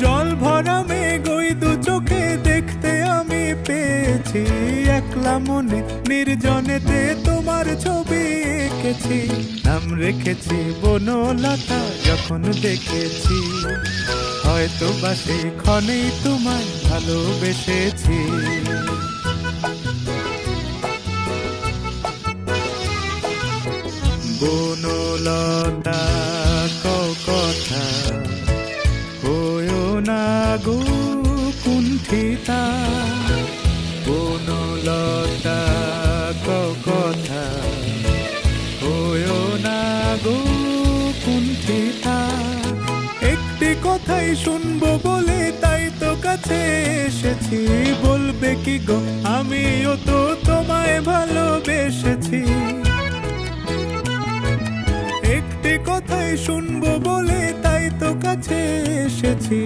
জল ভরা মেঘ ওই দু চোখে দেখতে আমি পেয়েছি, একলা মনে নির্জনেতে তোমার ছবি এঁকেছি। নাম রেখেছি বনলতা যখন দেখেছি, হয়তো বা সেই ক্ষণেই তোমায় ভালোবেসেছি। বনলতা কথা হয়ো না গো কুণ্ঠিতা, বনলতা কথা হয়ো না গো কুণ্ঠিতা। একটি কথাই শুনবো বলে তাই তো কাছে এসেছি, বলবে কি গো আমিও তো তোমায় ভালোবেসেছি। একটি কথাই শুনবো বলে তাই তো কাছে এসেছি,